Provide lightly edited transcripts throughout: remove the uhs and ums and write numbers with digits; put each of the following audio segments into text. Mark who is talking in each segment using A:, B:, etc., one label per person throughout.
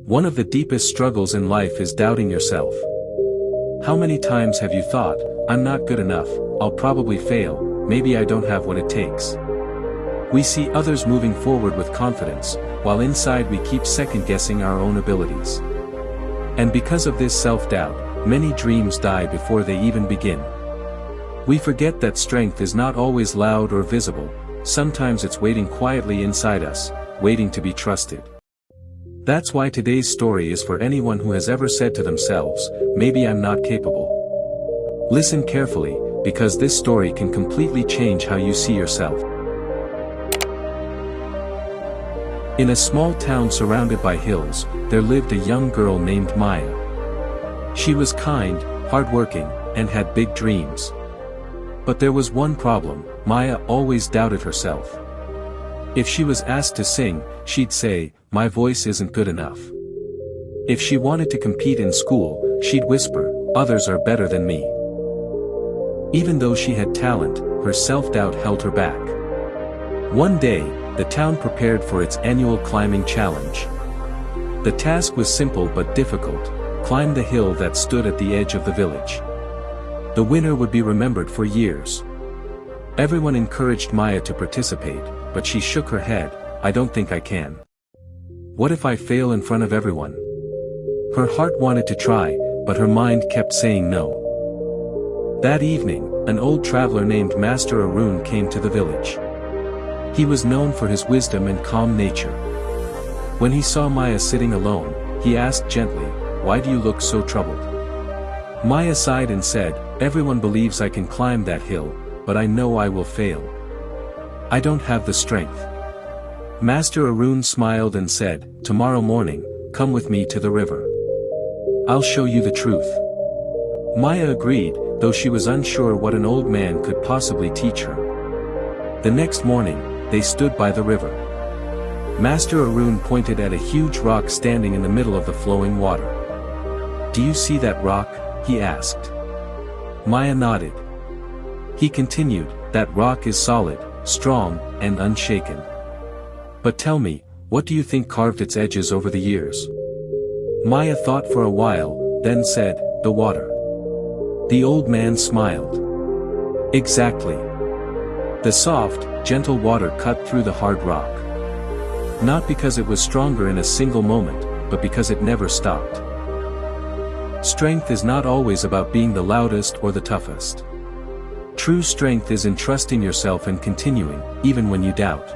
A: One of the deepest struggles in life is doubting yourself. How many times have you thought, I'm not good enough, I'll probably fail, maybe I don't have what it takes? We see others moving forward with confidence, while inside we keep second-guessing our own abilities. And because of this self-doubt, many dreams die before they even begin. We forget that strength is not always loud or visible, sometimes it's waiting quietly inside us, waiting to be trusted. That's why today's story is for anyone who has ever said to themselves, maybe I'm not capable. Listen carefully, because this story can completely change how you see yourself. In a small town surrounded by hills, there lived a young girl named Maya. She was kind, hardworking, and had big dreams. But there was one problem: Maya always doubted herself. If she was asked to sing, she'd say, my voice isn't good enough. If she wanted to compete in school, she'd whisper, others are better than me. Even though she had talent, her self-doubt held her back. One day, the town prepared for its annual climbing challenge. The task was simple but difficult: climb the hill that stood at the edge of the village. The winner would be remembered for years. Everyone encouraged Maya to participate, but she shook her head, I don't think I can. What if I fail in front of everyone? Her heart wanted to try, but her mind kept saying no. That evening, an old traveler named Master Arun came to the village. He was known for his wisdom and calm nature. When he saw Maya sitting alone, he asked gently, why do you look so troubled? Maya sighed and said, everyone believes I can climb that hill, but I know I will fail. I don't have the strength. Master Arun smiled and said, tomorrow morning, come with me to the river. I'll show you the truth. Maya agreed, though she was unsure what an old man could possibly teach her. The next morning, they stood by the river. Master Arun pointed at a huge rock standing in the middle of the flowing water. Do you see that rock? He asked. Maya nodded. He continued, that rock is solid, strong, and unshaken. But tell me, what do you think carved its edges over the years? Maya thought for a while, then said, the water. The old man smiled. Exactly. The soft, gentle water cut through the hard rock. Not because it was stronger in a single moment, but because it never stopped. Strength is not always about being the loudest or the toughest. True strength is in trusting yourself and continuing, even when you doubt.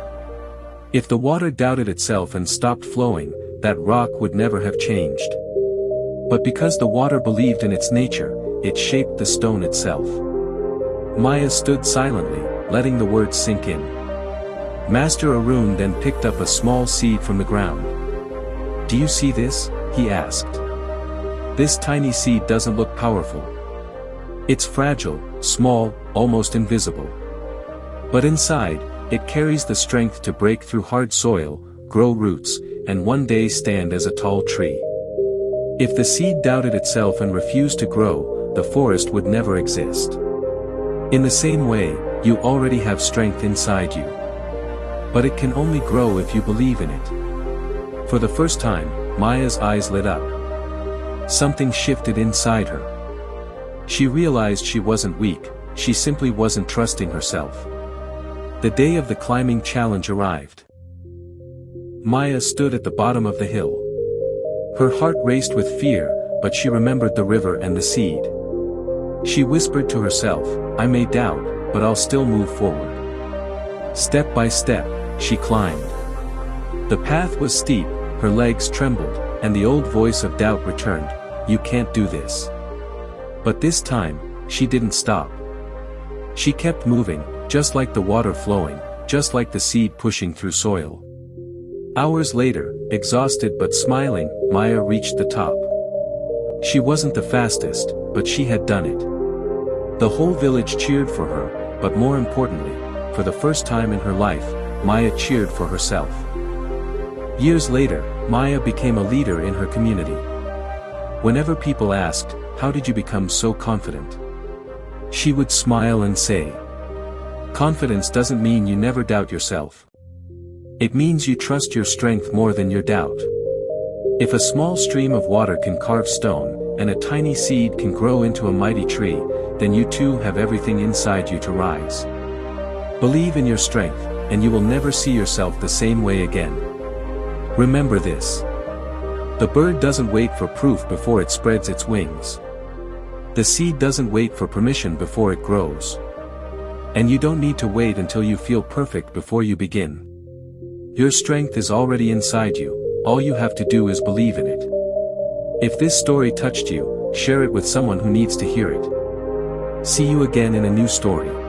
A: If the water doubted itself and stopped flowing, that rock would never have changed. But because the water believed in its nature, it shaped the stone itself. Maya stood silently, letting the words sink in. Master Arun then picked up a small seed from the ground. Do you see this? He asked. This tiny seed doesn't look powerful. It's fragile, small, almost invisible. But inside, it carries the strength to break through hard soil, grow roots, and one day stand as a tall tree. If the seed doubted itself and refused to grow, the forest would never exist. In the same way, you already have strength inside you. But it can only grow if you believe in it. For the first time, Maya's eyes lit up. Something shifted inside her. She realized she wasn't weak, she simply wasn't trusting herself. The day of the climbing challenge arrived. Maya stood at the bottom of the hill. Her heart raced with fear, but she remembered the river and the seed. She whispered to herself, I may doubt, but I'll still move forward. Step by step, she climbed. The path was steep, her legs trembled, and the old voice of doubt returned, you can't do this. But this time, she didn't stop. She kept moving, just like the water flowing, just like the seed pushing through soil. Hours later, exhausted but smiling, Maya reached the top. She wasn't the fastest, but she had done it. The whole village cheered for her, but more importantly, for the first time in her life, Maya cheered for herself. Years later, Maya became a leader in her community. Whenever people asked, how did you become so confident? She would smile and say, confidence doesn't mean you never doubt yourself. It means you trust your strength more than your doubt. If a small stream of water can carve stone, and a tiny seed can grow into a mighty tree, then you too have everything inside you to rise. Believe in your strength, and you will never see yourself the same way again. Remember this. The bird doesn't wait for proof before it spreads its wings. The seed doesn't wait for permission before it grows. And you don't need to wait until you feel perfect before you begin. Your strength is already inside you, all you have to do is believe in it. If this story touched you, share it with someone who needs to hear it. See you again in a new story.